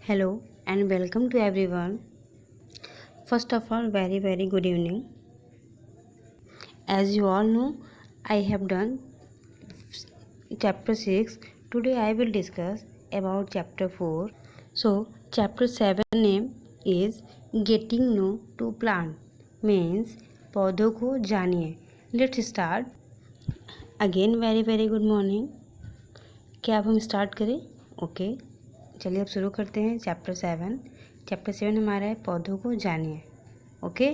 Hello and welcome to everyone. First of all, very good evening. As you all know, I have done chapter 6. Today I will discuss about chapter 4. So, chapter 7 name is Getting Know to Plant means पौधों को जानिए. Let's start. Again very good morning. क्या अब हम start करें? Okay चलिए अब शुरू करते हैं चैप्टर 7. चैप्टर 7 हमारा है पौधों को जानिए. ओके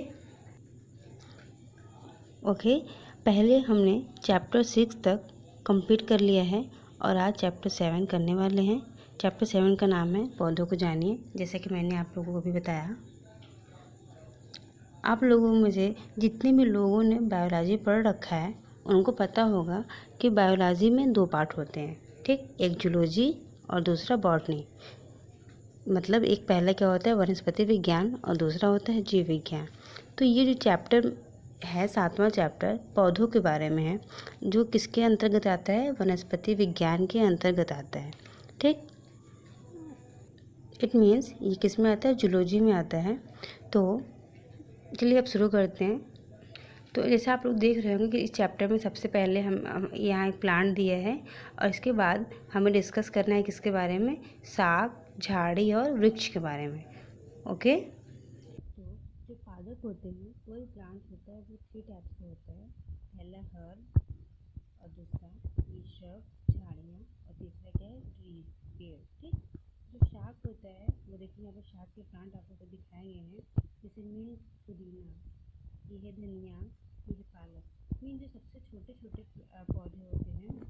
पहले हमने चैप्टर 6 तक कंप्लीट कर लिया है और आज चैप्टर 7 करने वाले हैं. चैप्टर 7 का नाम है पौधों को जानिए. जैसा कि मैंने आप लोगों को भी बताया, आप लोगों में से जितने भी लोगों ने बायोलॉजी पढ़ रखा है उनको पता होगा कि बायोलॉजी में 2 पार्ट होते हैं. ठीक, एक जूलॉजी और दूसरा बॉटनी. मतलब एक पहला क्या होता है वनस्पति विज्ञान और दूसरा होता है जीव विज्ञान. तो ये जो चैप्टर है 7वां चैप्टर पौधों के बारे में है, जो किसके अंतर्गत आता है? वनस्पति विज्ञान के अंतर्गत आता है. ठीक, इट मीन्स ये किस में आता है? जूलॉजी में आता है. तो चलिए अब शुरू करते हैं. तो जैसे आप लोग देख रहे होंगे कि इस चैप्टर में सबसे पहले हम यहाँ एक प्लांट दिया है और इसके बाद हमें डिस्कस करना है किसके बारे में? शाक, झाड़ी और वृक्ष के बारे में. ओके, तो जो पादप होते हैं कोई प्लांट होता है वो 3 टाइप्स का होता है. पहला हर्ब और दूसरा shrub झाड़ियाँ और तीसरा क्या है? ट्रीज, पेड़. ठीक, जो शाक होता है वो देखिए यहाँ पर शाक के प्लांट आप लोग को दिखाए गए हैं. जैसे मीन पुदीना, ये है धनिया, ये है पालक. मीन जो सबसे छोटे छोटे पौधे होते हैं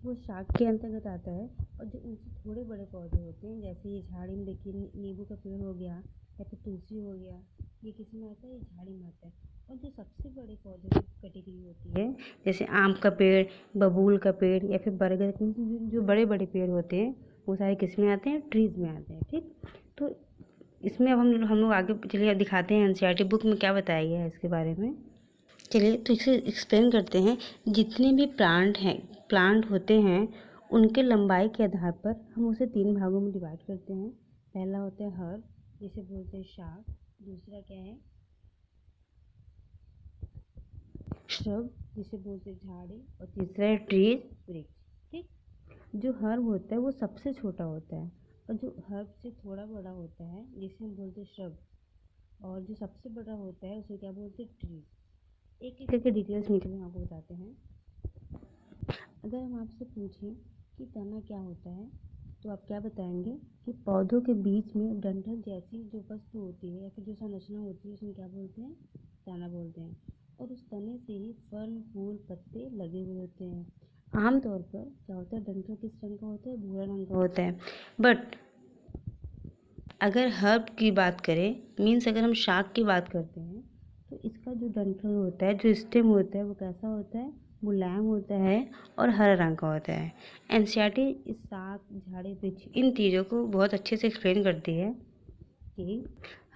वो शाक के अंतर्गत आता है. और जो उनसे थोड़े बड़े पौधे होते हैं जैसे ये झाड़ी में देखिए नींबू का पेड़ हो गया या फिर तुलसी हो गया, ये किस में आता है? ये झाड़ी में आता है. और जो सबसे बड़े पौधे की कैटेगरी होती है जैसे आम का पेड़, बबूल का पेड़ या फिर बरगद के जो बड़े बड़े पेड़ होते हैं वो सारे किस में आते हैं? ट्रीज में आते हैं. ठीक, तो इसमें अब हम लोग आगे चलिए दिखाते हैं एनसीईआरटी बुक में क्या बताया गया है इसके बारे में. चलिए तो इसे एक्सप्लेन करते हैं. जितने भी प्लांट होते हैं उनके लंबाई के आधार पर हम उसे 3 भागों में डिवाइड करते हैं. पहला होता है हर्ब जिसे बोलते हैं शाक, दूसरा क्या है? श्रब जिसे बोलते हैं झाड़ी और तीसरा है ट्रीज, वृक्ष. ठीक, जो हर्ब होता है वो सबसे छोटा होता है और जो हर्ब से थोड़ा बड़ा होता है जिसे हम बोलते हैं श्रब, और जो सबसे बड़ा होता है उसे क्या बोलते हैं? ट्रीज. एक एक करके डिटेल्स में हम आपको बताते हैं. अगर हम आपसे पूछें कि तना क्या होता है तो आप क्या बताएंगे? कि पौधों के बीच में डंठल जैसी जो वस्तु होती है या फिर जो संरचना होती है उसमें क्या बोलते हैं? तना बोलते हैं. और उस तने से ही फल, फूल, पत्ते लगे हुए होते हैं. आमतौर पर क्या होता है? डंठल किस रंग का होता है? भूरा रंग का होता है. बट अगर हर्ब की बात करें, मीन्स अगर हम शाक की बात करते हैं तो इसका जो डंठल होता है, जो स्टेम होता है वो कैसा होता है? मुलायम होता है और हरा रंग का होता है. एनसीईआरटी इस शाक, झाड़ी, वृक्ष इन चीज़ों को बहुत अच्छे से एक्सप्लेन करती है कि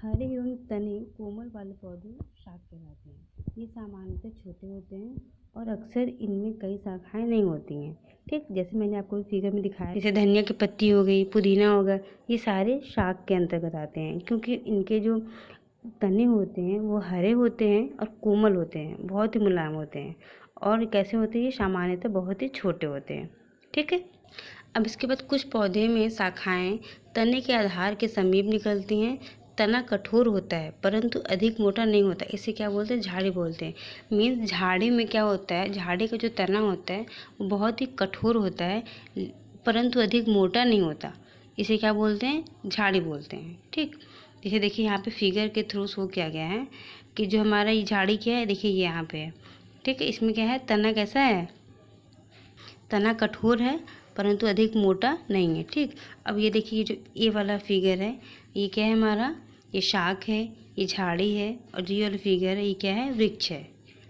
हरे एवं तने कोमल वाले पौधे शाक कहलाते हैं. ये सामान्यतः छोटे होते हैं और अक्सर इनमें कई शाखाएं नहीं होती हैं. ठीक, जैसे मैंने आपको फिगर में दिखाया, जैसे धनिया की पत्ती हो गई, पुदीना होगा, ये सारे शाक के अंतर्गत आते हैं क्योंकि इनके जो तने होते हैं वो हरे होते हैं और कोमल होते हैं, बहुत ही मुलायम होते हैं. और कैसे होते हैं? ये सामान्यतः बहुत ही छोटे होते हैं. ठीक है, अब इसके बाद कुछ पौधे में शाखाएं तने के आधार के समीप निकलती हैं. तना कठोर होता है परंतु अधिक मोटा नहीं होता. इसे क्या बोलते हैं? झाड़ी बोलते हैं. मीन्स झाड़ी में क्या होता है? झाड़ी का जो तना होता है वो बहुत ही कठोर होता है परंतु अधिक मोटा नहीं होता. इसे क्या बोलते हैं? झाड़ी बोलते हैं. ठीक, जैसे देखिए यहाँ पे फिगर के थ्रू शो किया गया है कि जो हमारा ये झाड़ी क्या है, देखिए ये यहाँ पे है. ठीक है, इसमें क्या है? तना कैसा है? तना कठोर है परंतु अधिक मोटा नहीं है. ठीक, अब ये देखिए जो ये वाला फिगर है ये क्या है हमारा? ये शाक है, ये झाड़ी है और जो ये वाला फिगर है ये क्या है? वृक्ष है.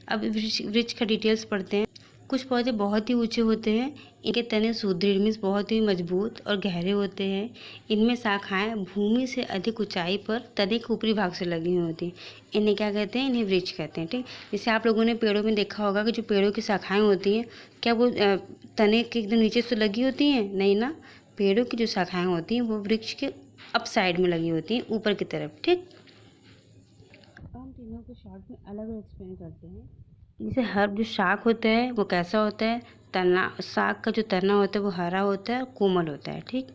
अब वृक्ष का डिटेल्स पढ़ते हैं. कुछ पौधे बहुत ही ऊंचे होते हैं. इनके तने सुदृढ़ मीन्स बहुत ही मजबूत और गहरे होते हैं. इनमें शाखाएं भूमि से अधिक ऊंचाई पर तने के ऊपरी भाग से लगी हुई होती हैं. इन्हें क्या कहते हैं? इन्हें वृक्ष कहते हैं. ठीक, जैसे आप लोगों ने पेड़ों में देखा होगा कि जो पेड़ों की शाखाएं होती हैं क्या वो तने के एकदम नीचे से लगी होती हैं? नहीं ना, पेड़ों की जो शाखाएं होती हैं वो वृक्ष के अप साइड में लगी होती हैं, ऊपर की तरफ। ठीक, हम तीनों को शॉर्ट में अलग अलग एक्सप्लेन करते हैं। जैसे हर्ब जो शाक होता है वो कैसा होता है, तना, साग का जो तना होता है वो हरा होता है और कोमल होता है। ठीक,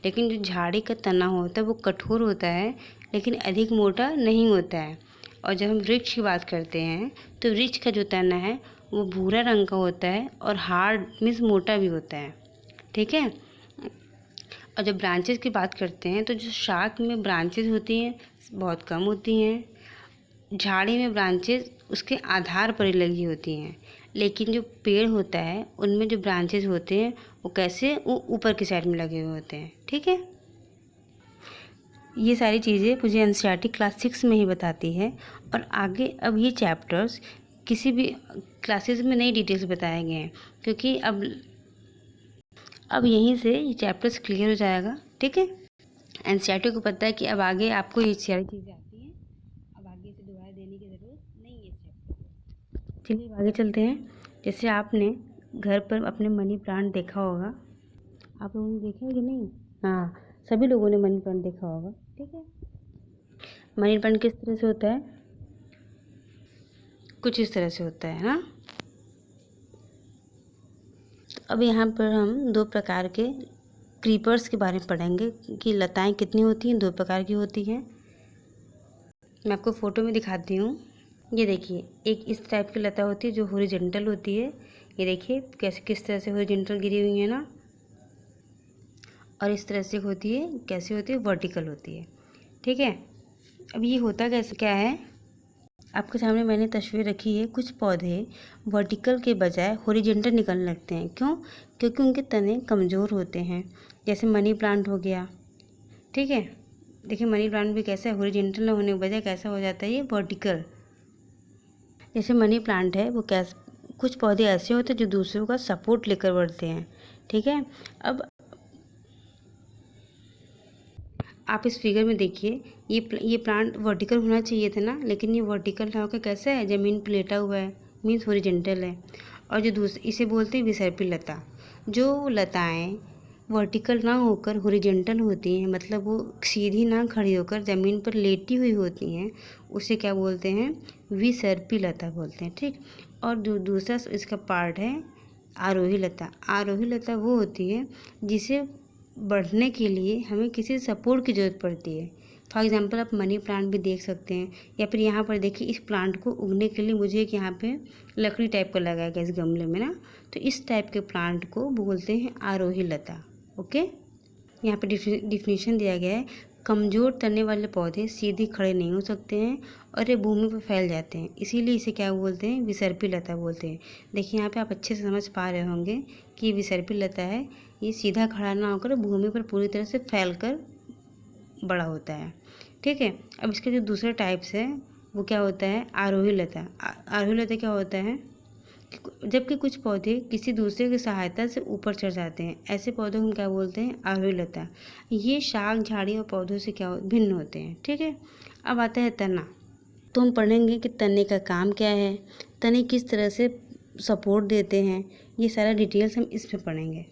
लेकिन जो झाड़ी का तना होता है वो कठोर होता है लेकिन अधिक मोटा नहीं होता है। और जब हम वृक्ष की बात करते हैं तो वृक्ष का जो तना है वो भूरा रंग का होता है और हार्ड मीन्स मोटा भी होता है। ठीक है, और जब ब्रांचेस की बात करते हैं तो जो शाक में ब्रांचेस होती हैं बहुत कम होती हैं, झाड़ी में ब्रांचेस उसके आधार पर ही लगी होती हैं, लेकिन जो पेड़ होता है उनमें जो ब्रांचेस होते हैं वो कैसे, वो ऊपर की साइड में लगे हुए होते हैं। ठीक है, ये सारी चीज़ें मुझे एनसीईआरटी क्लास 6 में ही बताती है। और आगे अब ये चैप्टर्स किसी भी क्लासेस में नई डिटेल्स बताए गए हैं, क्योंकि अब यहीं से ये चैप्टर्स क्लियर हो जाएगा। ठीक है, एनसीईआरटी को पता है कि अब आगे आपको ये सारी चीज़ें आती हैं, अब आगे इसे दोबारा देने की ज़रूरत नहीं है इस चैप्टर। चलिए आगे चलते हैं। जैसे आपने घर पर अपने मनी प्लांट देखा होगा, आप लोगों ने देखा है कि नहीं? हाँ, सभी लोगों ने मनी प्लांट देखा होगा। ठीक है, मनी प्लांट किस तरह से होता है, कुछ इस तरह से होता है ना। तो अब यहाँ पर हम दो प्रकार के क्रीपर्स के बारे में पढ़ेंगे कि लताएं कितनी होती हैं, दो प्रकार की होती हैं। मैं आपको फ़ोटो में दिखाती हूँ। ये देखिए, एक इस टाइप की लता होती है जो हॉरिजॉन्टल होती है। ये देखिए कैसे किस तरह से हॉरिजॉन्टल गिरी हुई है ना, और इस तरह से होती है, कैसे होती है, वर्टिकल होती है। ठीक है, अब ये होता कैसे क्या है, आपके सामने मैंने तस्वीर रखी है। कुछ पौधे वर्टिकल के बजाय हॉरिजॉन्टल निकलने लगते हैं। क्यों? क्योंकि उनके तने कमज़ोर होते हैं। जैसे मनी प्लांट हो गया। ठीक है, देखिए मनी प्लांट भी कैसा है, हॉरिजॉन्टल होने के बजाय कैसा हो जाता है, ये वर्टिकल। जैसे मनी प्लांट है वो कैसे, कुछ पौधे ऐसे होते हैं जो दूसरों का सपोर्ट लेकर बढ़ते हैं। ठीक है, अब आप इस फिगर में देखिए, ये प्लांट वर्टिकल होना चाहिए था ना, लेकिन ये वर्टिकल ना होकर कैसा है, ज़मीन पर लेटा हुआ है, मीन्स हॉरिजॉन्टल है। और जो दूसरी, इसे बोलते हैं विसर्पी लता। जो लताएं वर्टिकल ना होकर हॉरिजॉन्टल होती हैं, मतलब वो सीधी ना खड़ी होकर ज़मीन पर लेटी हुई होती हैं, उसे क्या बोलते हैं, विसर्पी लता बोलते हैं। ठीक, और दूसरा इसका पार्ट है आरोही लता। आरोही लता वो होती है जिसे बढ़ने के लिए हमें किसी सपोर्ट की ज़रूरत पड़ती है। फॉर एग्जांपल आप मनी प्लांट भी देख सकते हैं, या फिर यहाँ पर देखिए इस प्लांट को उगने के लिए मुझे एक यहाँ पे लकड़ी टाइप का लगाया गया इस गमले में ना, तो इस टाइप के प्लांट को बोलते हैं आरोही लता। ओके, यहाँ पे डिफिनीशन दिया गया है, कमज़ोर तने वाले पौधे सीधे खड़े नहीं हो सकते हैं और ये भूमि पर फैल जाते हैं, इसीलिए इसे क्या बोलते हैं, विसर्पी लता बोलते हैं। देखिए यहाँ पे आप अच्छे से समझ पा रहे होंगे कि विसर्पी लता है, ये सीधा खड़ा ना होकर भूमि पर पूरी तरह से फैल कर बड़ा होता है। ठीक है, अब इसके जो दूसरे टाइप्स है वो क्या होता है, आरोही लता। आरोही लता क्या होता है, जबकि कुछ पौधे किसी दूसरे की सहायता से ऊपर चढ़ जाते हैं, ऐसे पौधों को हम क्या बोलते हैं, आरोही लता। ये शाक, झाड़ी और पौधों से क्या भिन्न होते हैं। ठीक है, अब आता है तना। तो हम पढ़ेंगे कि तने का काम क्या है, तने किस तरह से सपोर्ट देते हैं, ये सारा डिटेल्स हम इसमें पढ़ेंगे। ये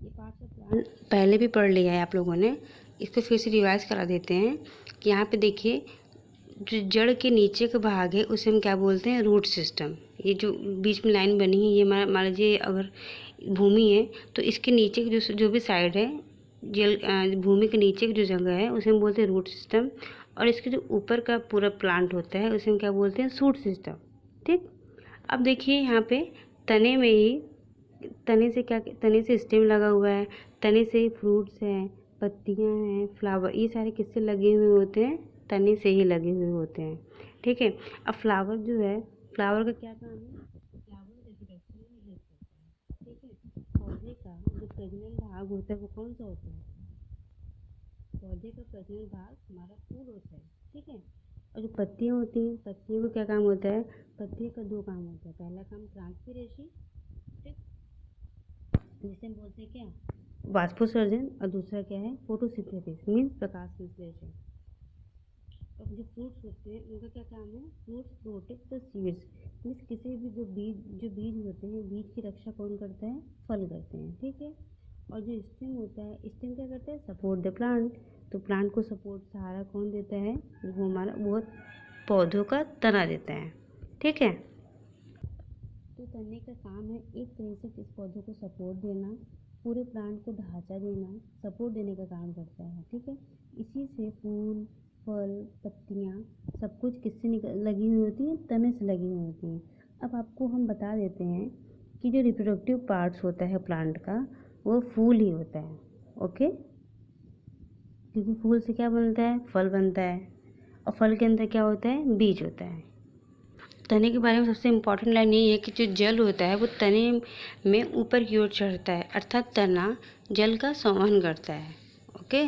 पार्ट ऑफ प्लांट पहले भी पढ़ लिया है आप लोगों ने, इसको फिर से रिवाइज करा देते हैं कि यहाँ पे देखिए जो जड़ के नीचे का भाग है उसे हम क्या बोलते हैं, रूट सिस्टम। ये जो बीच में लाइन बनी है, ये मान लीजिए अगर भूमि है तो इसके नीचे की जो भी साइड है, भूमि के नीचे की जो जगह है उसे हम बोलते हैं रूट सिस्टम। और इसके जो ऊपर का पूरा प्लांट होता है उसे हम क्या बोलते हैं, शूट सिस्टम। ठीक, अब देखिए यहाँ पे तने में ही, तने से स्टेम लगा हुआ है, तने से ही फ्रूट्स हैं, पत्तियां हैं, फ्लावर, ये सारे किससे लगे हुए होते हैं, तने से ही लगे हुए होते हैं। ठीक है, अब फ्लावर जो है, फ्लावर का क्या काम है, फ्लावर रिप्रोडक्शन में हेल्प करता है। ठीक है, पौधे का जो प्रजनन भाग होता है वो कौन सा होता है, पौधे का प्रजनन भाग हमारा फूल होता है। ठीक है, और जो पत्तियां होती हैं, पत्तियों का क्या काम होता है, पत्तियों का दो काम होता है, पहला काम ट्रांसपीरेशन, ठीक, जिसे हम बोलते हैं क्या, वाष्पोत्सर्जन, और दूसरा क्या है, फोटोसिंथेसिस मीन्स प्रकाश संश्लेषण। और जो फ्रूट्स होते हैं उनका क्या काम है, fruits protect the seeds, means किसी भी जो बीज होते हैं, बीज की रक्षा कौन करता है, फल करते हैं। ठीक है, और जो स्टेम होता है, स्टेम क्या करता है, सपोर्ट द प्लांट। तो प्लांट को सपोर्ट सहारा कौन देता है, वो हमारा वो पौधों का तना देता है। ठीक है, तो तने का काम है एक तरह से इस पौधे को सपोर्ट देना, पूरे प्लांट को ढांचा देना, सपोर्ट देने का काम करता है। ठीक है, इसी से फूल, फल, पत्तियाँ सब कुछ किससे लगी हुई होती हैं, तने से लगी हुई होती हैं। अब आपको हम बता देते हैं कि जो रिप्रोडक्टिव पार्ट्स होता है प्लांट का, वो फूल ही होता है। ओके, क्योंकि फूल से क्या बनता है, फल बनता है, और फल के अंदर क्या होता है, बीज होता है। तने के बारे में सबसे इम्पॉर्टेंट लाइन यही है कि जो जल होता है वो तने में ऊपर की ओर चढ़ता है, अर्थात तना जल का संवहन करता है। ओके,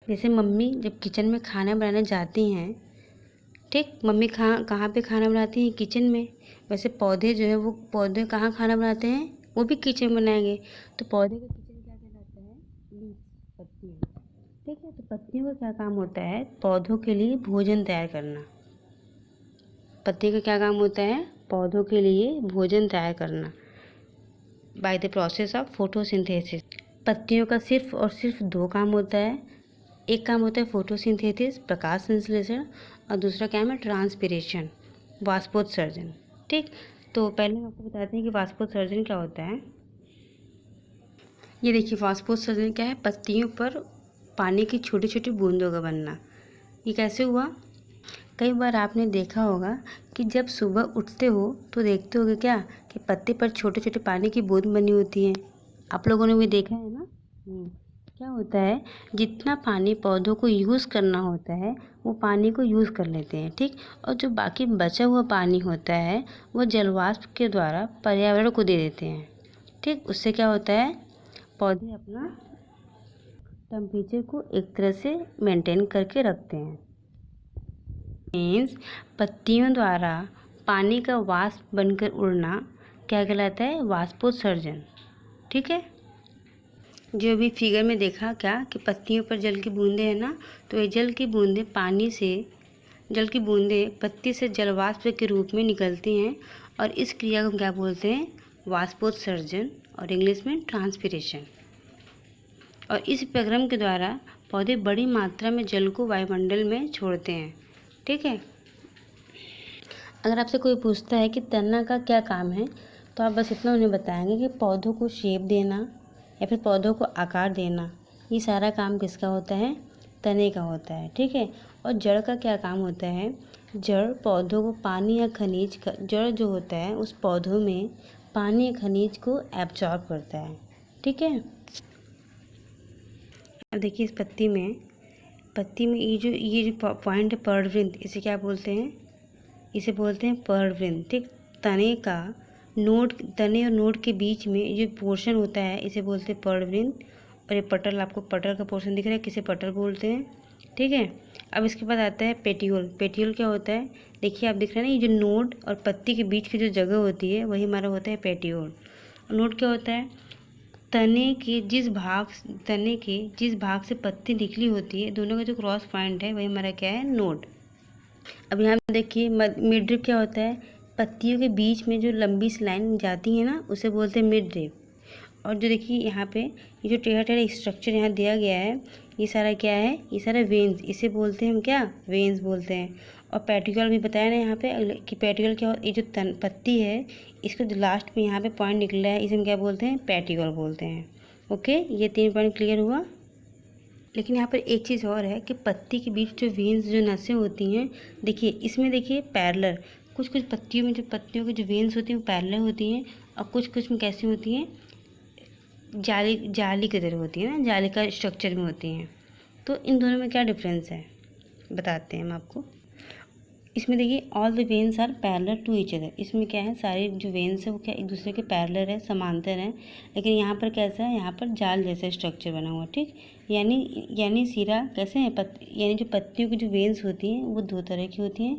जैसे मम्मी जब किचन में खाना बनाने जाती हैं, ठीक, मम्मी कहाँ पे खाना बनाती हैं, किचन में। वैसे पौधे जो है वो पौधे कहाँ खाना बनाते हैं, वो भी किचन में बनाएंगे। तो पौधे का किचन क्या कहलाता है, लीफ, पत्तियाँ। ठीक है, तो पत्तियों का क्या काम होता है, पौधों के लिए भोजन तैयार करना। पत्ती का क्या काम होता है, पौधों के लिए भोजन तैयार करना by the process of photosynthesis. पत्तियों का सिर्फ और सिर्फ दो काम होता है, एक काम होता है फोटोसिंथेसिस, प्रकाश संश्लेषण, और दूसरा काम है ट्रांसपिरेशन, वाष्पोत्सर्जन। ठीक, तो पहले हम आपको बताते हैं कि वाष्पोत्सर्जन क्या होता है। ये देखिए, वाष्पोत्सर्जन क्या है, पत्तियों पर पानी की छोटी छोटी बूंदों का बनना। ये कैसे हुआ, कई बार आपने देखा होगा कि जब सुबह उठते हो तो देखते होगे क्या कि पत्ते पर छोटे छोटे पानी की बूंद बनी होती हैं। आप लोगों ने भी देखा है ना। क्या होता है, जितना पानी पौधों को यूज़ करना होता है वो पानी को यूज़ कर लेते हैं। ठीक, और जो बाकी बचा हुआ पानी होता है वो जलवाष्प के द्वारा पर्यावरण को दे देते हैं। ठीक, उससे क्या होता है, पौधे अपना टेम्परेचर को एक तरह से मेंटेन करके रखते हैं। मीन्स पत्तियों द्वारा पानी का वाष्प बनकर उड़ना क्या कहलाता है, वाष्पोत्सर्जन। ठीक है, जो भी फिगर में देखा क्या कि पत्तियों पर जल की बूंदें हैं ना, तो ये जल की बूंदें जल की बूंदें पत्ती से जलवाष्प के रूप में निकलती हैं, और इस क्रिया को क्या बोलते हैं, वाष्पोत्सर्जन, और इंग्लिश में ट्रांसपिरेशन। और इस प्रक्रम के द्वारा पौधे बड़ी मात्रा में जल को वायुमंडल में छोड़ते हैं। ठीक है, अगर आपसे कोई पूछता है कि तना का क्या काम है, तो आप बस इतना उन्हें बताएंगे कि पौधों को शेप देना या फिर पौधों को आकार देना। ये सारा काम किसका होता है, तने का होता है। ठीक है, और जड़ का क्या काम होता है, जड़ पौधों को पानी या खनिज का, जड़ जो होता है उस पौधों में पानी या खनिज को एब्जॉर्ब करता है। ठीक है, अब देखिए इस पत्ती में ये जो पॉइंट है पर्णवृंत, इसे क्या बोलते हैं, इसे बोलते हैं पर्णवृंत। ठीक, तने का नोड, तने और नोड के बीच में जो पोर्शन होता है इसे बोलते हैं पर्णवृंत। और ये पटल, आपको पटल का पोर्शन दिख रहा है, किसे पटल बोलते हैं। ठीक है, अब इसके बाद आता है पेटियोल। पेटियोल क्या होता है, देखिए आप दिख रहे हैं ना, ये जो नोड और पत्ती के बीच की जो जगह होती है वही हमारा होता है पेटियोल। और नोड क्या होता है, तने के जिस भाग से पत्ती निकली होती है, दोनों का जो क्रॉस पॉइंट है वही हमारा क्या है, नोड। अब यहाँ देखिए मिडरिप क्या होता है, पत्तियों के बीच में जो लंबी सी लाइन जाती है ना उसे बोलते हैं मिडरिप। और जो देखिए यहाँ पे ये जो टेढ़ा स्ट्रक्चर यहाँ दिया गया है, ये सारा क्या है, ये सारा वेन्स, इसे बोलते हैं हम क्या, वेन्स बोलते हैं। और पेटिकल भी बताया ना यहाँ पे कि पेटिकल क्या, ये जो पत्ती है इसका जो लास्ट में यहाँ पे पॉइंट निकला है इसे हम क्या बोलते हैं, पेटिकल बोलते हैं। ओके, ये 3 पॉइंट क्लियर हुआ। लेकिन यहाँ पर एक चीज़ और है कि पत्ती के बीच जो वेन्स, जो नसें होती हैं, देखिए इसमें देखिए पैरेलल, कुछ कुछ पत्तियों में जो पत्तियों की जो वेन्स होती हैं वो पैरेलल होती हैं, और कुछ कुछ में कैसी होती हैं, जाली की तरह होती है ना, जाली का स्ट्रक्चर में होती हैं। तो इन दोनों में क्या डिफरेंस है बताते हैं हम आपको। इसमें देखिए all the veins are parallel to each other, इसमें क्या है, सारे जो वेन्स है वो क्या एक दूसरे के पैरेलल है, समांतर हैं। लेकिन यहाँ पर कैसा है, यहाँ पर जाल जैसा स्ट्रक्चर बना हुआ। ठीक, यानी सिरा कैसे है, यानी जो पत्तियों की जो वेन्स होती हैं वो 2 तरह की होती हैं।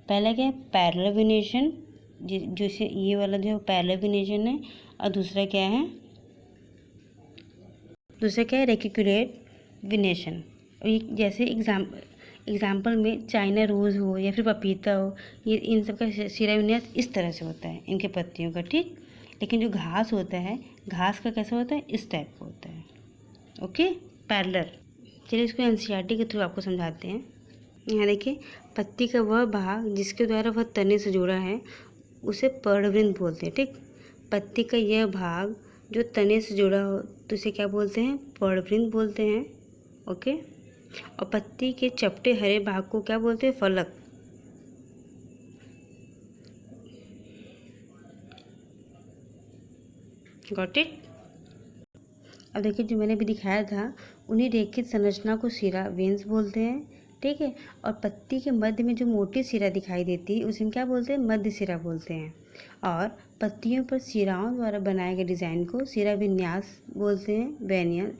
पहला क्या है, पैरेलल वेनेशन, जैसे ये वाला जो है पैरेलल वेनेशन है, और दूसरा क्या है, रेटिकुलेट वेनेशन। और ये जैसे एग्जाम्पल में चाइना रोज़ हो या फिर पपीता हो, ये इन सब का सिरा विन्यास इस तरह से होता है इनके पत्तियों का। ठीक, लेकिन जो घास होता है घास का कैसा होता है, इस टाइप का होता है। Okay, parallel. चलिए इसको एनसीईआरटी के थ्रू आपको समझाते हैं। यहाँ देखिए, पत्ती का वह भाग जिसके द्वारा वह तने से जुड़ा है उसे पर्णवृंत बोलते हैं। ठीक, पत्ती का यह भाग जो तने से जुड़ा हो तो इसे क्या बोलते हैं, पर्णवृंत बोलते हैं। ओके, और पत्ती के चपटे हरे भाग को क्या बोलते हैं, फलक। Got it. अब देखिए, जो मैंने अभी दिखाया था उन्हीं रेखित संरचना को सिरा, वेन्स बोलते हैं। ठीक है, और पत्ती के मध्य में जो मोटी सिरा दिखाई देती है उसे हम क्या बोलते हैं, मध्य सिरा बोलते हैं। और पत्तियों पर सिराओं द्वारा बनाए गए डिज़ाइन को सिरा विन्यास बोलते हैं, वेनियर।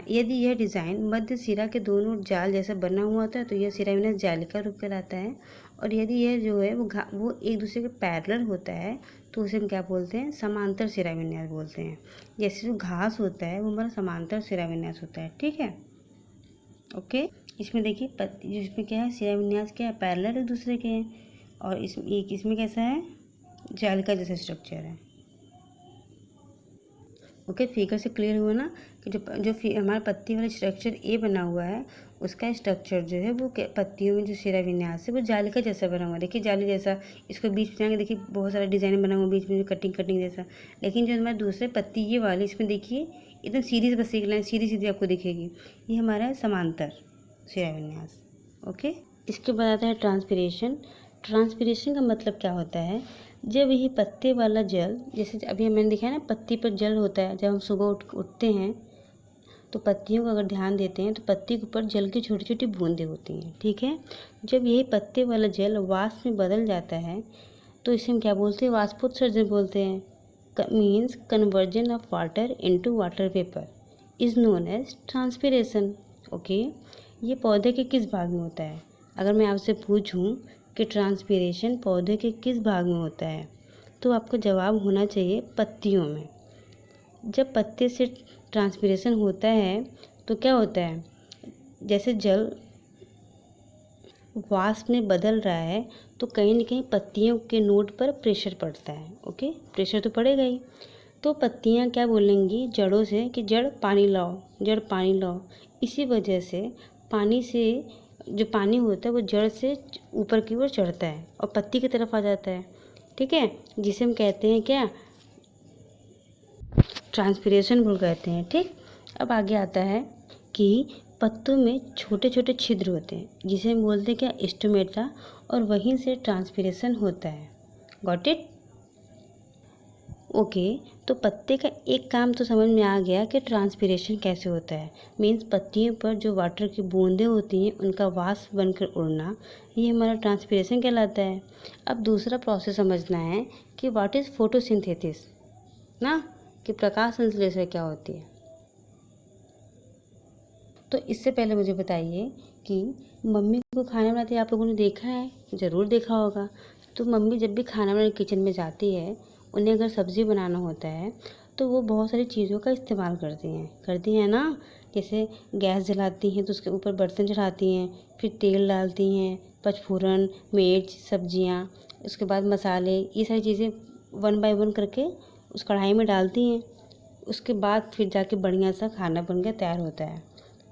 यदि यह डिज़ाइन मध्य सिरा के दोनों जाल जैसा बना हुआ होता है तो यह सिरा विन्यास जालिका रूप कहलाता है। और यदि यह जो है वो एक दूसरे के पैरेलल होता है तो उसे हम क्या बोलते हैं, समांतर सिरा विन्यास बोलते हैं। जैसे जो घास होता है वो हमारा समांतर सिरा विन्यास होता है। ठीक है, ओके। इसमें देखिए पत्ती, इसमें क्या है, सिरा विन्यास क्या है, पैरेलल एक दूसरे के हैं। और इसमें कैसा है, जालिका जैसा स्ट्रक्चर है। ओके, फिगर से क्लियर हुआ ना कि जो हमारा पत्ती वाला स्ट्रक्चर ए बना हुआ है उसका स्ट्रक्चर जो है वो पत्तियों में जो सिरा विन्यास है वो जालिका जैसा बना हुआ है। देखिए जाली जैसा, इसको बीच में जाएंगे देखिए बहुत सारा डिज़ाइन बना हुआ बीच में, जो कटिंग जैसा। लेकिन जो हमारे दूसरे पत्ती ये वाली, इसमें देखिए एकदम सीधी से बस एक लाइन सीधी सीधी आपको दिखेगी, ये हमारा है समांतर सिरा विन्यास। ओके, इसके बाद आता है ट्रांसपीरेशन। ट्रांसपीरेशन का मतलब क्या होता है, जब यही पत्ते वाला जल, जैसे अभी मैंने दिखाया ना पत्ती पर जल होता है, जब हम सुबह उठते हैं तो पत्तियों का अगर ध्यान देते हैं तो पत्ती के ऊपर जल की छोटी छोटी बूंदें होती हैं। ठीक है, जब यही पत्ते वाला जल वाष्प में बदल जाता है तो इसे हम क्या बोलते हैं, वाष्पोत्सर्जन बोलते हैं। Means conversion of water into water vapour is known as transpiration. Okay, ये पौधे के किस भाग में होता है, अगर मैं आपसे पूछूं कि ट्रांसपीरेशन पौधे के किस भाग में होता है तो आपका जवाब होना चाहिए पत्तियों में। जब पत्ते से ट्रांसपीरेशन होता है तो क्या होता है, जैसे जल वाष्प में बदल रहा है तो कहीं न कहीं पत्तियों के नोड पर प्रेशर पड़ता है। ओके, प्रेशर तो पड़ेगा ही, तो पत्तियां क्या बोलेंगी जड़ों से कि जड़ पानी लाओ, जड़ पानी लाओ। इसी वजह से पानी से जो पानी होता है वो जड़ से ऊपर की ओर चढ़ता है और पत्ती की तरफ आ जाता है। ठीक है, जिसे हम कहते हैं क्या, ट्रांसपीरेशन बोल कहते हैं। ठीक, अब आगे आता है कि पत्तों में छोटे छोटे छिद्र होते हैं जिसे हम बोलते हैं क्या, स्टोमेटा, और वहीं से ट्रांसपीरेशन होता है। Got it. ओके, तो पत्ते का एक काम तो समझ में आ गया कि ट्रांसपीरेशन कैसे होता है। मीन्स पत्तियों पर जो वाटर की बूंदें होती हैं उनका वाष्प बनकर उड़ना, ये हमारा ट्रांसपीरेशन कहलाता है। अब दूसरा प्रोसेस समझना है कि व्हाट इज़ फोटोसिंथेसिस ना, कि प्रकाश संश्लेषण क्या होती है। तो इससे पहले मुझे बताइए कि मम्मी को खाना बनाते आप लोगों ने देखा है, ज़रूर देखा होगा। तो मम्मी जब भी खाना बनाने किचन में जाती है, उन्हें अगर सब्ज़ी बनाना होता है तो वो बहुत सारी चीज़ों का इस्तेमाल करती हैं ना। जैसे गैस जलाती हैं तो उसके ऊपर बर्तन चढ़ाती हैं, फिर तेल डालती हैं, पचफोरन, मिर्च, सब्जियाँ, उसके बाद मसाले, ये सारी चीज़ें 1 बाय 1 करके उस कढ़ाई में डालती हैं। उसके बाद फिर जाके बढ़िया सा खाना बन के तैयार होता है।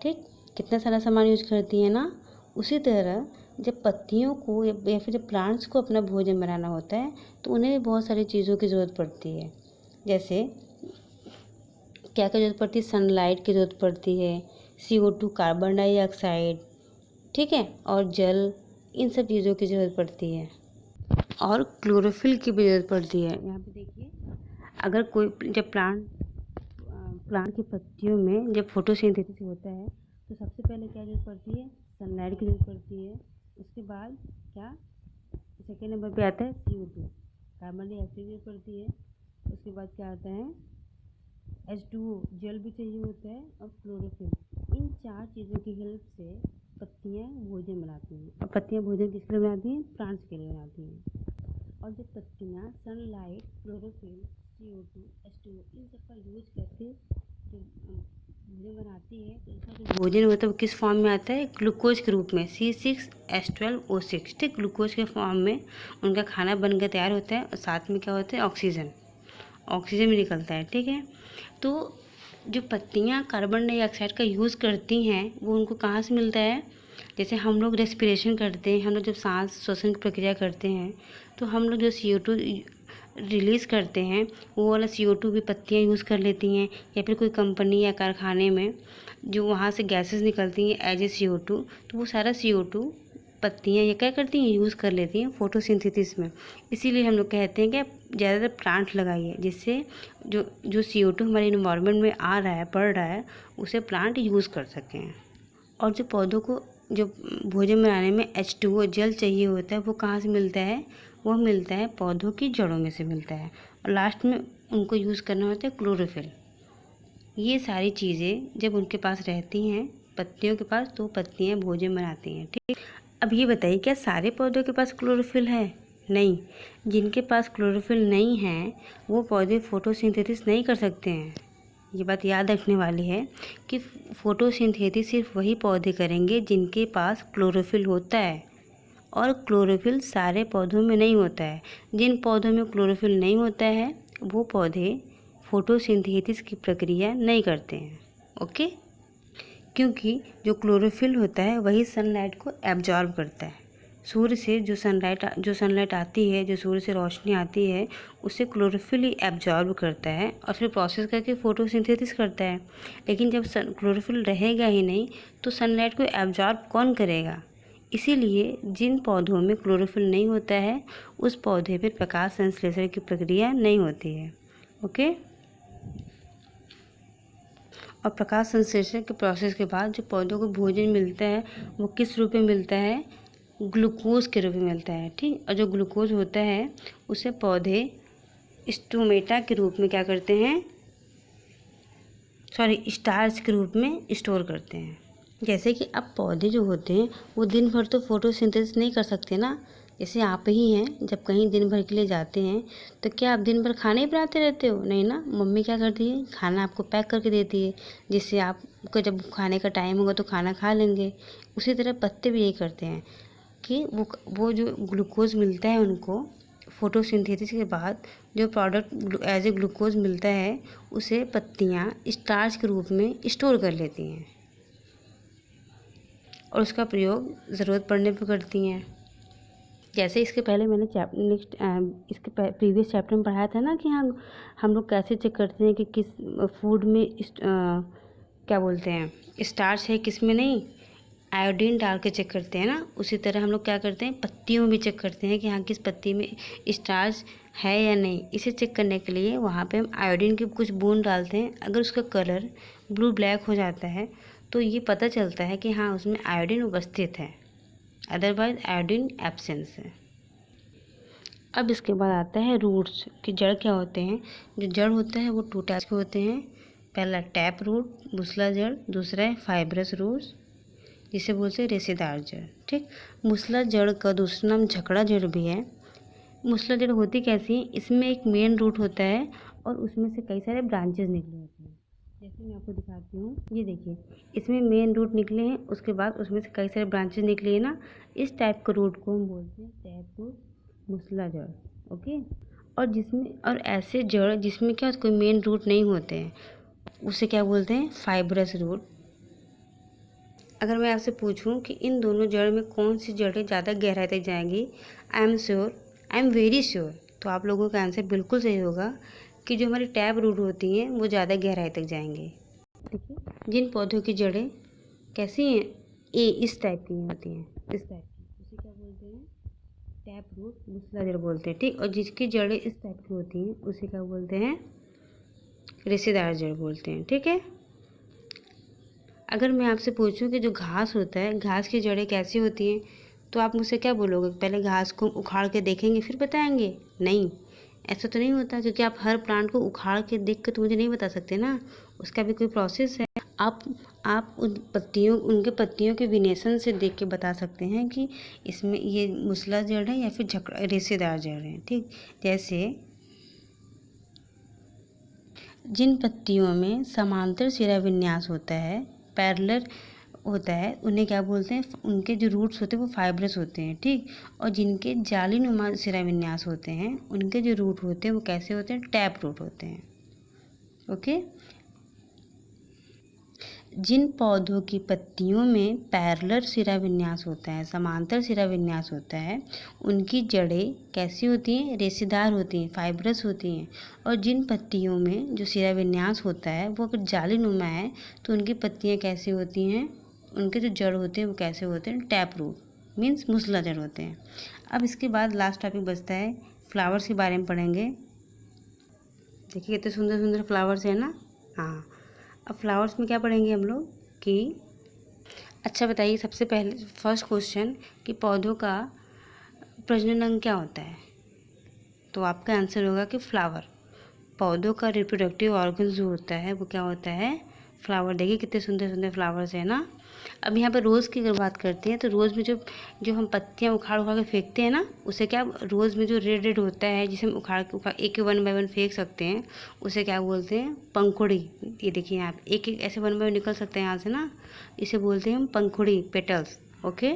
ठीक, कितना सारा सामान यूज करती है ना। उसी तरह जब पत्तियों को या फिर जब प्लांट्स को अपना भोजन बनाना होता है तो उन्हें भी बहुत सारी चीज़ों की ज़रूरत पड़ती है। जैसे क्या क्या ज़रूरत पड़ती है, सनलाइट की ज़रूरत पड़ती है, CO2 कार्बन डाइऑक्साइड, ठीक है, और जल, इन सब चीज़ों की ज़रूरत पड़ती है। और क्लोरोफिल की भी ज़रूरत पड़ती है। यहाँ पे देखिए, अगर कोई जब प्लांट की पत्तियों में जब फोटोसिंथेसिस होता है तो सबसे पहले क्या जरूरत पड़ती है, सनलाइट की जरूरत पड़ती है। उसके बाद क्या, सेकेंड नंबर पे आता है CO2, कार्बन डाइऑक्साइड की जरूरत पड़ती है। उसके बाद क्या आता है, H2O, जल भी चाहिए होता है, और क्लोरोफिल। इन 4 चीज़ों की हेल्प से पत्तियाँ भोजन बनाती हैं। और पत्तियाँ भोजन किसके लिए बनाती हैं, प्लांट्स के लिए बनाती हैं। और जब पत्तियाँ सनलाइट, क्लोरोफिल, CO2, H2O इन सब का यूज करके जो भोजन बनाती है तो उसका जो भोजन होता है वो किस फॉर्म में आता है, ग्लूकोज के रूप में, C6H12O6। ठीक, ग्लूकोज के फॉर्म में उनका खाना बनकर तैयार होता है। और साथ में क्या होता है, ऑक्सीजन भी निकलता है, ठीक है। तो जो पत्तियाँ कार्बन डाइऑक्साइड का यूज़ करती हैं वो उनको कहाँ से मिलता है? जैसे हम लोग रेस्पिरेशन करते हैं, हम लोग जब सांस श्वसन की प्रक्रिया करते हैं तो हम लोग जो CO2 रिलीज़ करते हैं वो वाला CO2 भी पत्तियाँ यूज़ कर लेती हैं, या फिर कोई कंपनी या कारखाने में जो वहाँ से गैसेस निकलती हैं एज ए CO2, तो वो सारा CO2 पत्तियाँ ये क्या करती हैं, यूज़ कर लेती हैं फोटोसिंथेसिस में। इसीलिए हम लोग कहते हैं कि आप ज़्यादातर प्लांट लगाइए, जिससे जो CO2 हमारे इन्वायरमेंट में आ रहा है, पड़ रहा है, उसे प्लांट यूज़ कर सकें। और जो पौधों को जो भोजन बनाने में H2O जल चाहिए होता है वो कहाँ से मिलता है? वो मिलता है पौधों की जड़ों में से मिलता है, और लास्ट में उनको यूज़ करना होता है क्लोरोफिल। ये सारी चीज़ें जब उनके पास रहती हैं पत्तियों के पास, तो पत्तियाँ भोजन बनाती हैं, ठीक। अब ये बताइए, क्या सारे पौधों के पास क्लोरोफिल है? नहीं। जिनके पास क्लोरोफिल नहीं है वो पौधे फोटोसिंथेसिस नहीं कर सकते हैं। ये बात याद रखने वाली है कि फोटोसिंथेसिस सिर्फ वही पौधे करेंगे जिनके पास क्लोरोफिल होता है, और क्लोरोफिल सारे पौधों में नहीं होता है। जिन पौधों में क्लोरोफिल नहीं होता है वो पौधे फोटोसिंथेसिस की प्रक्रिया नहीं करते हैं, ओके। क्योंकि जो क्लोरोफिल होता है वही सनलाइट को एब्जॉर्ब करता है। सूर्य से जो सनलाइट आती है, जो सूर्य से रोशनी आती है, उसे क्लोरोफिल ही एब्जॉर्ब करता है और फिर प्रोसेस करके फोटोसिंथेसिस करता है। लेकिन जब क्लोरोफिल रहेगा ही नहीं तो सनलाइट को एब्जॉर्ब कौन करेगा? इसीलिए जिन पौधों में क्लोरोफिल नहीं होता है उस पौधे पर प्रकाश संश्लेषण की प्रक्रिया नहीं होती है, ओके। और प्रकाश संश्लेषण के प्रोसेस के बाद जो पौधों को भोजन मिलता है वो किस रूप में मिलता है? ग्लूकोज के रूप में मिलता है, ठीक। और जो ग्लूकोज होता है उसे पौधे स्टोमेटा के रूप में क्या करते हैं? स्टार्च के रूप में स्टोर करते हैं। जैसे कि अब पौधे जो होते हैं वो दिन भर तो फोटोसिंथेसिस नहीं कर सकते ना। जैसे आप ही हैं, जब कहीं दिन भर के लिए जाते हैं तो क्या आप दिन भर खाना ही बनाते रहते हो? नहीं ना, मम्मी क्या करती है, खाना आपको पैक करके देती है, जिससे आपको जब खाने का टाइम होगा तो खाना खा लेंगे। उसी तरह पत्ते भी यही करते हैं कि वो जो ग्लूकोज मिलता है उनको फोटोसिंथेसिस के बाद, जो प्रोडक्ट एज ए ग्लूकोज मिलता है उसे पत्तियाँ स्टार्च के रूप में स्टोर कर लेती हैं और उसका प्रयोग ज़रूरत पड़ने पर करती हैं। जैसे इसके पहले मैंने इसके प्रीवियस चैप्टर में पढ़ाया था ना कि हम लोग कैसे चेक करते हैं कि किस फूड में क्या बोलते हैं, स्टार्च है, किस में नहीं, आयोडीन डाल के चेक करते हैं ना। उसी तरह हम लोग क्या करते हैं, पत्तियों में भी चेक करते हैं कि हाँ किस पत्ती में स्टार्च है या नहीं। इसे चेक करने के लिए वहाँ पे हम आयोडीन की कुछ बूंद डालते हैं। अगर उसका कलर ब्लू ब्लैक हो जाता है तो ये पता चलता है कि हाँ उसमें आयोडीन उपस्थित है, अदरवाइज आयोडीन एब्सेंस है। अब इसके बाद आता है रूट्स कि जड़ क्या होते हैं। जो जड़ होता है वो 2 टाइप के होते हैं। पहला टैप रूट, मूसला जड़, दूसरा है फाइब्रस रूट्स, जिसे बोलते हैं रेशेदार जड़, ठीक। मूसला जड़ का दूसरा नाम झकड़ा जड़ भी है। मूसला जड़ होती कैसी है, इसमें एक मेन रूट होता है और उसमें से कई सारे ब्रांचेस निकले होते हैं। जैसे मैं आपको दिखाती हूँ, ये देखिए, इसमें मेन रूट निकले हैं, उसके बाद उसमें से कई सारे ब्रांचेस निकले हैं ना। इस टाइप का रूट को हम बोलते हैं टैप रूट, मूसला जड़, ओके। और ऐसे जड़ जिसमें क्या कोई मेन रूट नहीं होते हैं उसे क्या बोलते हैं, फाइब्रस रूट। अगर मैं आपसे पूछूं कि इन दोनों जड़ में कौन सी जड़ें ज़्यादा गहराई तक जाएंगी, आई एम वेरी श्योर, तो आप लोगों का आंसर बिल्कुल सही होगा कि जो हमारी टैप रूट होती हैं वो ज़्यादा गहराई तक जाएंगे। देखिए, जिन पौधों की जड़ें कैसी हैं, इस टाइप की होती हैं, इस टाइप की, उसे क्या बोलते हैं, टैप रूट, मूसला जड़ बोलते हैं, ठीक। और जिसकी जड़ें इस टाइप की होती हैं उसे क्या बोलते हैं, रेशेदार जड़ बोलते हैं, ठीक है। अगर मैं आपसे पूछूं कि जो घास होता है, घास की जड़ें कैसी होती हैं, तो आप मुझसे क्या बोलोगे, पहले घास को उखाड़ के देखेंगे फिर बताएंगे? नहीं, ऐसा तो नहीं होता, क्योंकि आप हर प्लांट को उखाड़ के देख के तो मुझे नहीं बता सकते ना, उसका भी कोई प्रोसेस है। आप उनके पत्तियों के विनेशन से देख के बता सकते हैं कि इसमें ये मूसला जड़ है या फिर रेशेदार जड़ है, ठीक। जैसे जिन पत्तियों में समांतर शिरा विन्यास होता है, पैरेलल होता है उन्हें क्या बोलते हैं, उनके जो रूट्स होते हैं वो फाइब्रस होते हैं, ठीक। और जिनके जालीनुमा शिरा विन्यास होते हैं उनके जो रूट होते हैं वो कैसे होते हैं, टैप रूट होते हैं। ओके। जिन पौधों की पत्तियों में पैरेलल शिरा विन्यास होता है, समांतर शिरा विन्यास होता है, उनकी जड़ें कैसी होती हैं, रेशेदार होती हैं, फाइब्रस होती हैं। और जिन पत्तियों में जो शिरा विन्यास होता है वो अगर जालीनुमा है तो उनकी पत्तियां कैसी होती हैं, उनके जो जड़ होते हैं वो कैसे होते हैं, टैप रूट मीन्स मूसला जड़ होते हैं। अब इसके बाद लास्ट टॉपिक बचता है फ्लावर्स के बारे में पढ़ेंगे। देखिए कितने सुंदर सुंदर फ्लावर्स है ना। हाँ, अब फ्लावर्स में क्या पढ़ेंगे हम लोग कि अच्छा बताइए, सबसे पहले फर्स्ट क्वेश्चन कि पौधों का प्रजनन अंग क्या होता है, तो आपका आंसर होगा कि फ्लावर। पौधों का रिप्रोडक्टिव ऑर्गन जो होता है वो क्या होता है, फ्लावर। देखिए कितने सुंदर सुंदर फ्लावर्स है ना। अब यहाँ पर रोज़ की अगर बात करते हैं तो रोज़ में जो जो हम पत्तियाँ उखाड़ उखाड़ के फेंकते हैं ना, उसे क्या, रोज़ में जो रेड रेड होता है जिसे हम उखाड़ एक वन बाय वन फेंक सकते हैं, उसे क्या बोलते हैं, पंखुड़ी। ये देखिए यहाँ पे एक एक ऐसे वन बाय वन निकल सकते हैं यहाँ से ना, इसे बोलते हैं हम पंखुड़ी, पेटल्स। ओके।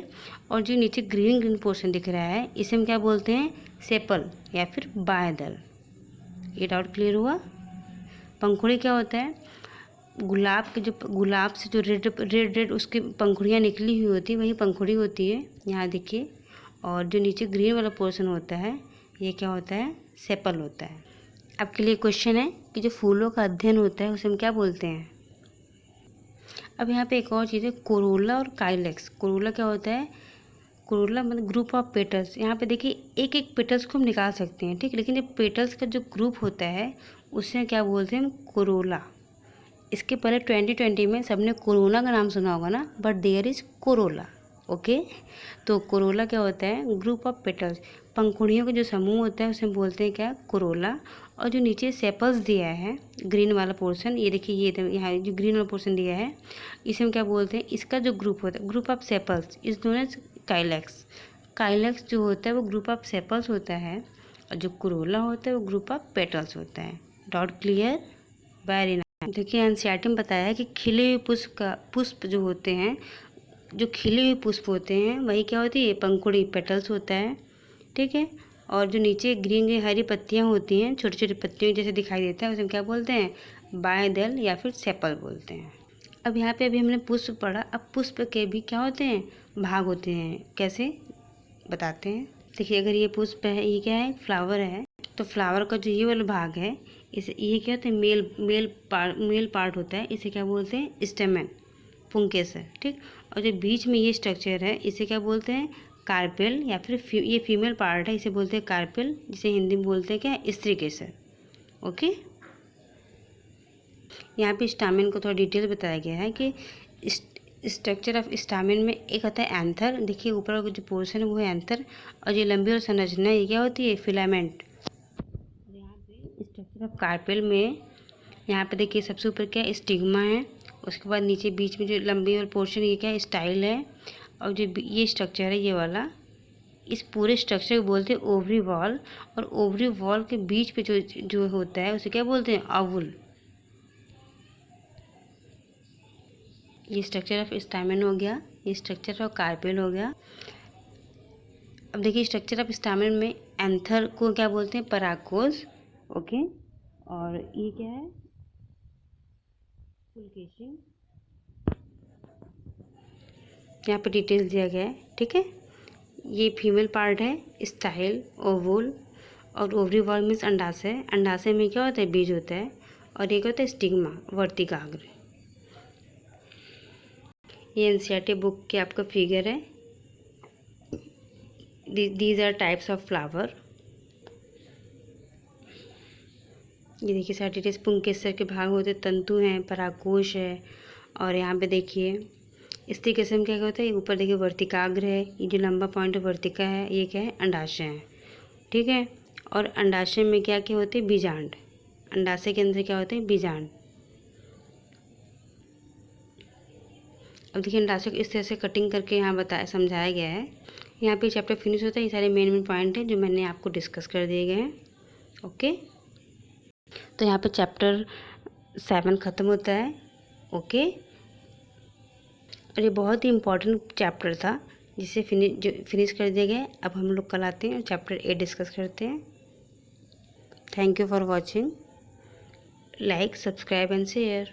और जो नीचे ग्रीन ग्रीन पोर्शन दिख रहा है इसे हम क्या बोलते हैं, सेपल या फिर बाएदल। ये डाउट क्लियर हुआ। पंखुड़ी क्या होता है, गुलाब से जो रेड रेड रेड उसकी पंखुड़ियाँ निकली हुई होती है वही पंखुड़ी होती है, यहाँ देखिए। और जो नीचे ग्रीन वाला पोर्शन होता है ये क्या होता है, सेपल होता है। आपके लिए क्वेश्चन है कि जो फूलों का अध्ययन होता है उसे हम क्या बोलते हैं। अब यहाँ पे एक और चीज़ है, कोरोला और काइलेक्स। कोरोला क्या होता है, कोरोला मतलब ग्रुप ऑफ पेटल्स। यहाँ पे देखिए एक एक पेटल्स को हम निकाल सकते हैं, ठीक। लेकिन जो पेटल्स का जो ग्रुप होता है उसे क्या बोलते हैं हम, कोरोला। इसके पहले 2020 में सबने कोरोना का नाम सुना होगा ना, but there is corolla. Okay. तो कोरोला क्या होता है, ग्रुप ऑफ पेटल्स, पंखुड़ियों का जो समूह होता है उसे हम बोलते हैं क्या, कोरोला। और जो नीचे सेपल्स दिया है ग्रीन वाला पोर्शन, ये देखिए ये यहाँ जो ग्रीन वाला पोर्शन दिया है इसे हम क्या बोलते हैं, इसका जो ग्रुप होता है, group of sepals is known as calyx. Calyx जो होता है वो ग्रुप ऑफ सेपल्स होता है और जो कोरोला होता है वो ग्रुप ऑफ पेटल्स होता है। Dot clear, very nice. देखिए एनसीईआरटी में बताया है कि खिले हुए पुष्प जो होते हैं, जो खिले हुए पुष्प होते हैं वही क्या होती है, पंखुड़ी, पेटल्स होता है, ठीक है। और जो नीचे ग्रीन ग्रीन हरी पत्तियां होती हैं, छोटी छोटी पत्तियों जैसे दिखाई देता है उसे हम क्या बोलते हैं, बाएदल या फिर सेपल बोलते हैं। अब यहाँ पे अभी हमने पुष्प पढ़ा, अब पुष्प के भी क्या होते हैं, भाग होते हैं। कैसे बताते हैं, देखिए अगर ये पुष्प है, ये क्या है, फ्लावर है, तो फ्लावर का जो ये वाला भाग है इसे, ये क्या होता है, मेल पार्ट होता है, इसे क्या बोलते हैं, स्टेमन, पुंकेसर, ठीक। और जो बीच में ये स्ट्रक्चर है इसे क्या बोलते हैं, कार्पेल या फिर ये फीमेल पार्ट है, इसे बोलते हैं कार्पेल, जिसे हिंदी में बोलते हैं क्या, स्त्री केसर। ओके। यहाँ पे स्टामेन को थोड़ा डिटेल बताया गया है कि स्ट्रक्चर ऑफ स्टामेन में एक होता है एंथर, देखिए ऊपर का जो पोर्शन है वो है एंथर, और जो लंबी और संरचना ये क्या होती है, फिलामेंट। यहाँ पे स्ट्रक्चर ऑफ कार्पेल में यहाँ पे देखिए सबसे ऊपर क्या है, स्टिग्मा है, उसके बाद नीचे बीच में जो लंबी और पोर्शन ये क्या है, स्टाइल है, और जो ये स्ट्रक्चर है ये वाला, इस पूरे स्ट्रक्चर को बोलते हैं ओवरी वॉल। और ओवरी वॉल के बीच पे जो जो होता है उसे क्या बोलते हैं, ओवुल। ये स्ट्रक्चर ऑफ स्टामेन हो गया, ये स्ट्रक्चर ऑफ कार्पेल हो गया। अब देखिए स्ट्रक्चर ऑफ स्टामेन में एंथर को क्या बोलते हैं, परागकोश। ओके। और ये क्या है, फुल केशिंग। यहाँ पे डिटेल्स दिया गया है, ठीक है। ये फीमेल पार्ट है, स्टाइल, ओवुल, और ओवरी वॉल मीन्स अंडाशय। अंडाशय में क्या होता है, बीज होता है, और ये क्या होता है, स्टिग्मा, वर्तिकाग्र। ये एनसीईआरटी बुक के आपका फिगर है। These are types of flower. ये देखिए सारे डिटेल्स, पुंकेसर के भाग होते, तंतु हैं, परागकोश है, और यहाँ पे देखिए इस तरीके से हम क्या होता है, ऊपर देखिए वर्तिकाग्र है, ये जो लंबा पॉइंट वर्तिका है ये क्या है, अंडाशय है, ठीक है। और अंडाशय में क्या क्या होते हैं, बीजांड। अंडाशय के अंदर क्या होते हैं, बीजांड। अब देखिए अंडाशय को इस तरह से कटिंग करके यहाँ समझाया गया है। यहाँ पे चैप्टर फिनिश होता है, ये सारे मेन पॉइंट हैं जो मैंने आपको डिस्कस कर दिए गए हैं। ओके। तो यहाँ पे चैप्टर 7 ख़त्म होता है। ओके। और ये बहुत ही इम्पोर्टेंट चैप्टर था जिसे फिनिश कर दिया गया। अब हम लोग कल आते हैं और चैप्टर 8 डिस्कस करते हैं। Thank you for watching. Like, subscribe and share.